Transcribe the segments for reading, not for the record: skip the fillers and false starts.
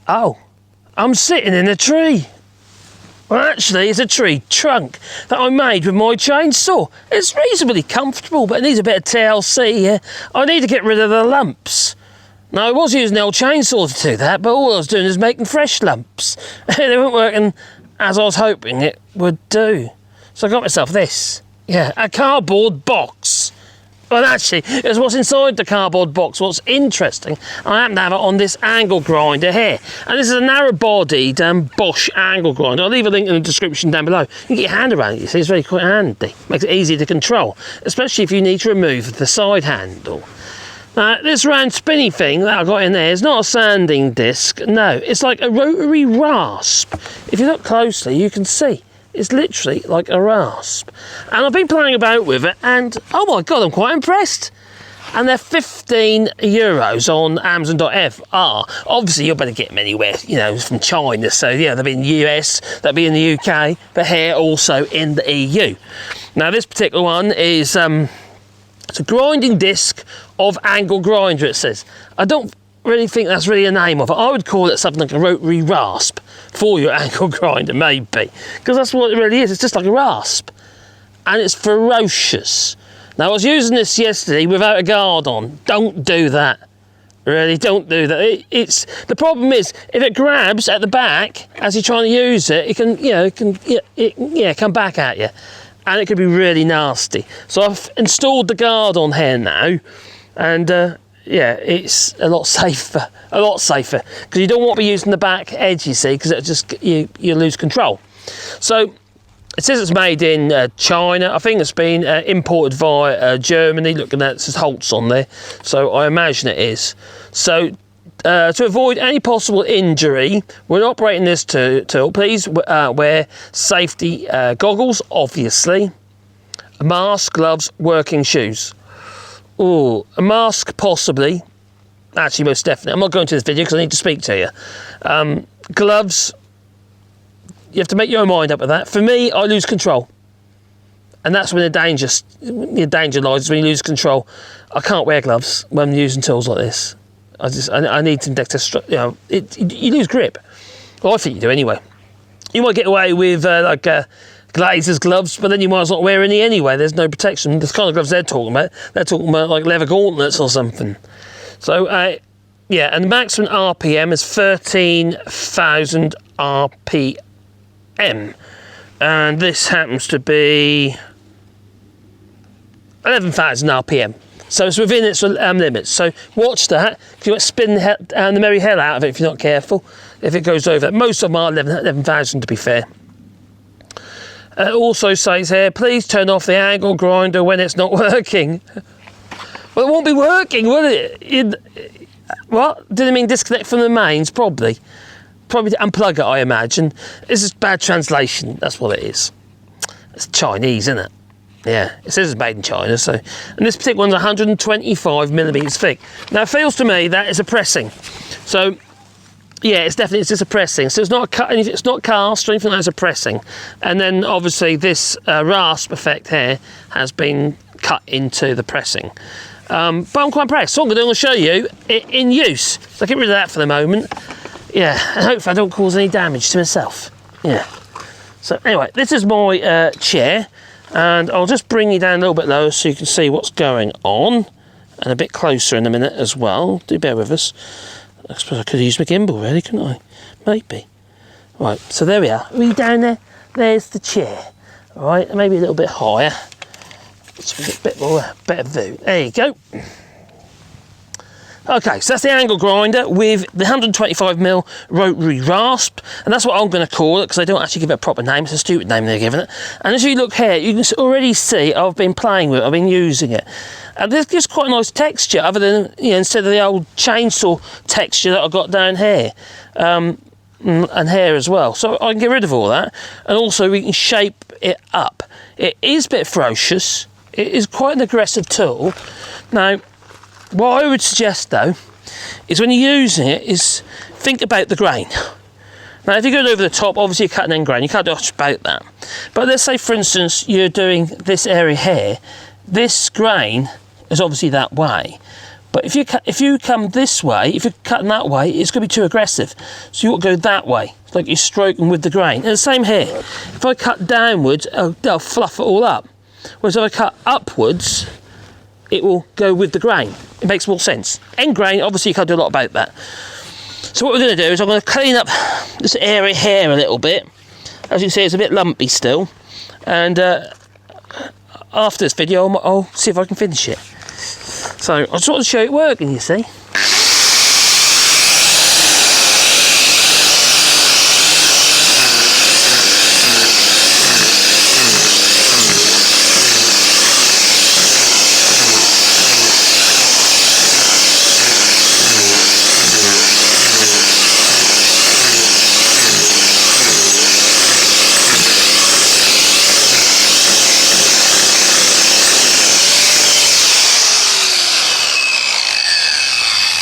Oh, I'm sitting in a tree. Well, actually, it's a tree trunk that I made with my chainsaw. It's reasonably comfortable, but it needs a bit of TLC here. I need to get rid of the lumps. Now, I was using the old chainsaw to do that, but all I was doing is making fresh lumps. They weren't working as I was hoping it would do. So I got myself this. Yeah, a cardboard box. Well, actually, it's what's inside the cardboard box. What's interesting, I happen to have it on this angle grinder here. And this is a narrow-bodied Bosch angle grinder. I'll leave a link in the description down below. You can get your hand around it, you see. It's very quite handy. Makes it easy to control, especially if you need to remove the side handle. Now, this round spinny thing that I've got in there is not a sanding disc. No, it's like a rotary rasp. If you look closely, you can see. It's literally like a rasp. And I've been playing about with it, and oh my God, I'm quite impressed. And they're €15 on Amazon.fr. Obviously, you'll better get them anywhere, you know, from China. So, yeah, they'll be in the US, they'll be in the UK, but here also in the EU. Now, this particular one is it's a grinding disc of angle grinder, it says. I don't really think that's really a name of it. I would call it something like a rotary rasp for your angle grinder, maybe, because that's what it really is. It's just like a rasp, and it's Ferocious. Now, I was using this yesterday without a guard on. Don't do that. Really, don't do that. It's the problem is if it grabs at the back as you're trying to use it, it can, you know, come back at you, and it could be really nasty. So I've installed the guard on here now, and yeah, it's a lot safer, because you don't want to be using the back edge, you see, because it just you lose control. So it says it's made in China. I think it's been imported via Germany. Looking at it, says Holtz on there, so I imagine it is. So to avoid any possible injury when operating this tool, please wear safety goggles, obviously, a mask, gloves, working shoes. Oh, a mask possibly. Actually, most definitely. I'm not going to this video because I need to speak to you. Gloves. You have to make your own mind up with that. For me, I lose control, and that's when the danger lies. When you lose control, I can't wear gloves when I'm using tools like this. I need some dexterity. You know, you lose grip. Well, I think you do anyway. You might get away with glazer's gloves, but then you might as well wear any anyway. There's no protection. The kind of gloves they're talking about like leather gauntlets or something. So yeah, and the maximum RPM is 13,000 RPM, and this happens to be 11,000 RPM. So it's within its limits. So watch that, because you might spin the merry hell out of it if you're not careful. If it goes over, most of them are 11,000 to be fair. It also says here, please turn off the angle grinder when it's not working. Well, it won't be working, will it? What? Did it mean disconnect from the mains? Probably to unplug it, I imagine. This is bad translation, that's what it is. It's Chinese, isn't it? Yeah, it says it's made in China, so. And this particular one's 125mm thick. Now, it feels to me that is a pressing. So, yeah, it's just a pressing. So it's not it's not cast or anything like that, it's a pressing. And then obviously this rasp effect here has been cut into the pressing. But I'm quite impressed. So what I'm going to show you it in use. So I'll get rid of that for the moment. Yeah, and hopefully I don't cause any damage to myself. Yeah. So anyway, this is my chair, and I'll just bring you down a little bit lower so you can see what's going on, and a bit closer in a minute as well. Do bear with us. I suppose I could have used my gimbal, really, couldn't I? Maybe. Right, so there we are. Are we down there? There's the chair. All right, maybe a little bit higher, so we get a bit more, better view. There you go. Okay, so that's the angle grinder with the 125mm rotary rasp, and that's what I'm going to call it, because they don't actually give it a proper name. It's a stupid name they're giving it. And as you look here, you can already see I've been playing with it, I've been using it. And this gives quite a nice texture, other than, you know, instead of the old chainsaw texture that I've got down here. And here as well. So I can get rid of all that, and also we can shape it up. It is a bit ferocious. It is quite an aggressive tool. Now, what I would suggest though is when you're using it is think about the grain. Now if you're going over the top, obviously you're cutting end grain, you can't do much about that. But let's say for instance you're doing this area here, this grain is obviously that way. But if you come this way, if you're cutting that way, it's going to be too aggressive. So you want to go that way, like you're stroking with the grain. And the same here. If I cut downwards, they'll fluff it all up. Whereas if I cut upwards, it will go with the grain. It makes more sense. End grain, obviously you can't do a lot about that. So what we're going to do is I'm going to clean up this area here a little bit. As you can see, it's a bit lumpy still. And after this video, I'll see if I can finish it. So I just want to show it working, you see.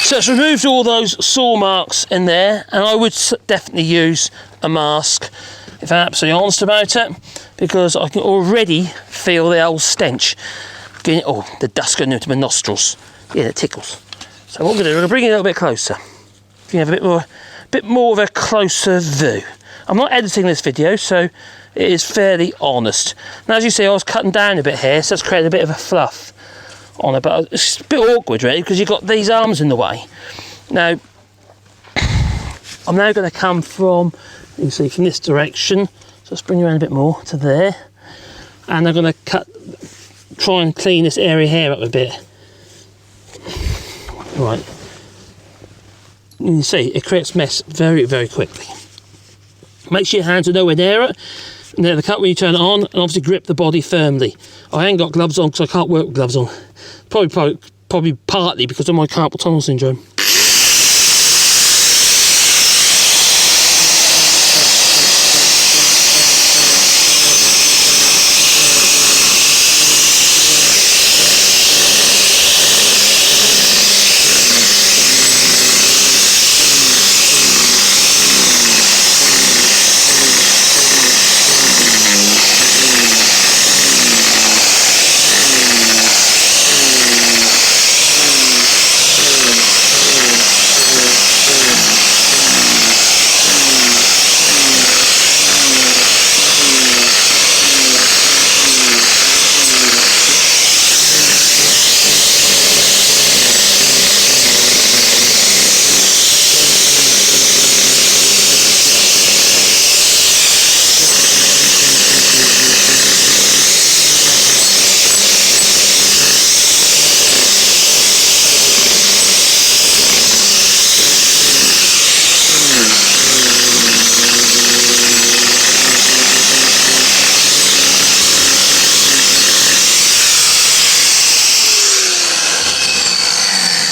So it's removed all those saw marks in there, and I would definitely use a mask if I'm absolutely honest about it, because I can already feel the old stench getting, oh, the dust going into my nostrils. Yeah, it tickles. So what we're going to do, we're going to bring it a little bit closer. You can have a bit more of a closer view. I'm not editing this video, so it is fairly honest. Now, as you see, I was cutting down a bit here, so it's created a bit of a fluff on it, but it's a bit awkward really, because you've got these arms in the way. Now I'm now going to come from, you can see, from this direction, so let's bring you around a bit more to there, and I'm going to try and clean this area here up a bit. Right, you can see it creates mess very, very quickly. Make sure your hands are nowhere near it, near the cut when you turn it on, and obviously grip the body firmly. I ain't got gloves on because I can't work with gloves on. Probably partly because of my carpal tunnel syndrome.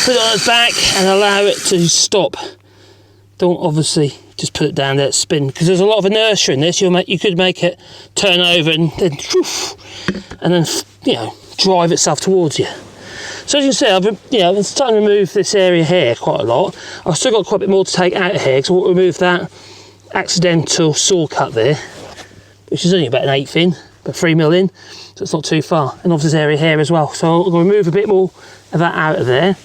Put it on its back and allow it to stop. Don't obviously just put it down there, spin, because there's a lot of inertia in this. You could make it turn over and then drive itself towards you. So as you can see, I've been starting to remove this area here quite a lot. I've still got quite a bit more to take out of here, because I want to remove that accidental saw cut there, which is only about an 1/8 in, but 3mm in, so it's not too far. And obviously this area here as well. So I'm going to remove a bit more of that out of there.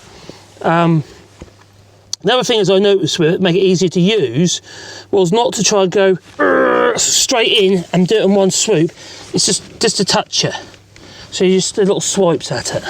The other thing, as I noticed with it, make it easier to use, was not to try and go straight in and do it in one swoop. It's just a toucher. So you just do little swipes at it.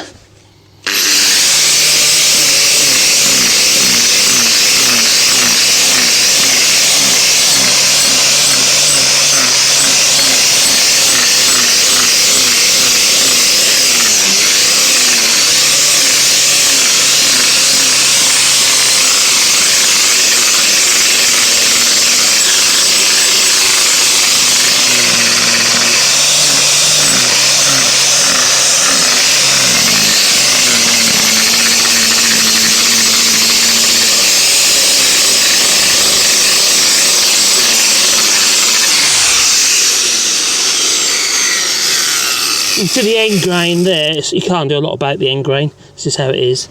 To the end grain there, you can't do a lot about the end grain. It's just how it is,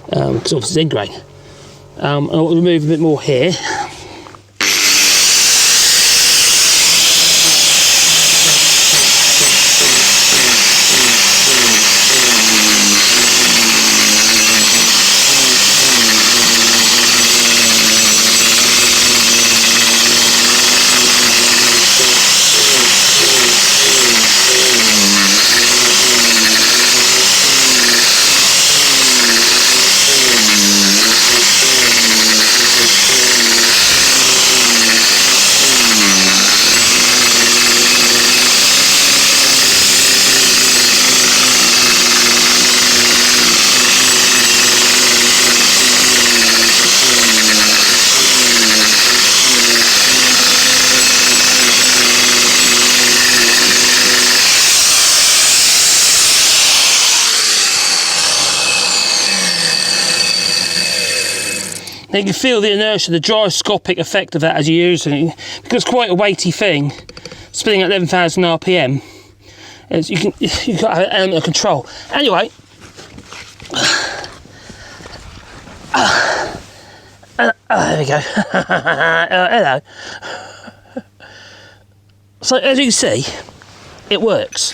because obviously it's end grain. I want to remove a bit more here. And you can feel the inertia, the gyroscopic effect of that as you're using it, because it's quite a weighty thing, spinning at 11,000 RPM. You've got an element of control. Anyway, there we go. Hello. So as you can see, it works.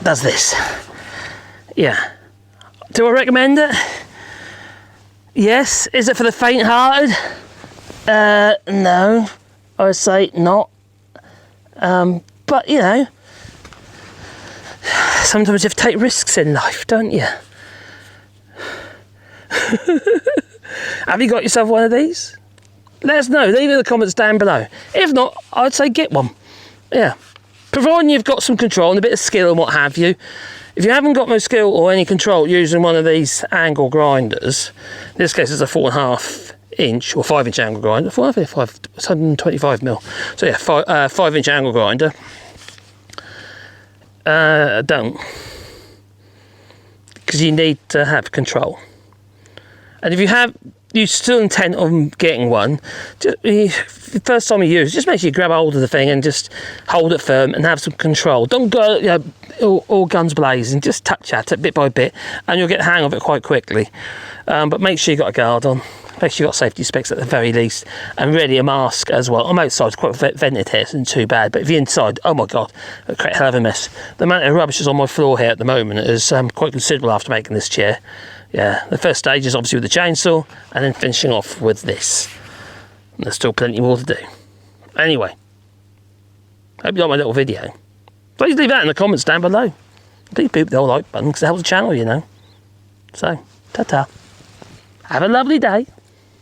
Does this? Yeah. Do I recommend it? Yes. Is it for the faint-hearted? No. I would say not. But you know, sometimes you have to take risks in life, don't you? Have you got yourself one of these? Let us know. Leave it in the comments down below. If not, I'd say get one. Yeah. Providing you've got some control and a bit of skill and what have you. If you haven't got no skill or any control using one of these angle grinders, in this case it's a 4.5 inch or 5 inch angle grinder, 125 mil. So yeah, 5 inch angle grinder. Don't. Because you need to have control. And if you still intend on getting one, the first time you use it, just make sure you grab hold of the thing and just hold it firm and have some control. Don't go, you know, all guns blazing, just touch at it bit by bit and you'll get the hang of it quite quickly. But make sure you got a guard on, make sure you got safety specs at the very least, and really a mask as well. I'm outside, it's quite vented here, so it's not too bad, but if you're inside, oh my god, it'll create a hell of a mess. The amount of rubbish that's on my floor here at the moment is quite considerable after making this chair. Yeah, the first stage is obviously with the chainsaw, and then finishing off with this. And there's still plenty more to do. Anyway, hope you like my little video. Please leave that in the comments down below. Please boop the old like button, because it helps the channel, you know. So, ta-ta. Have a lovely day.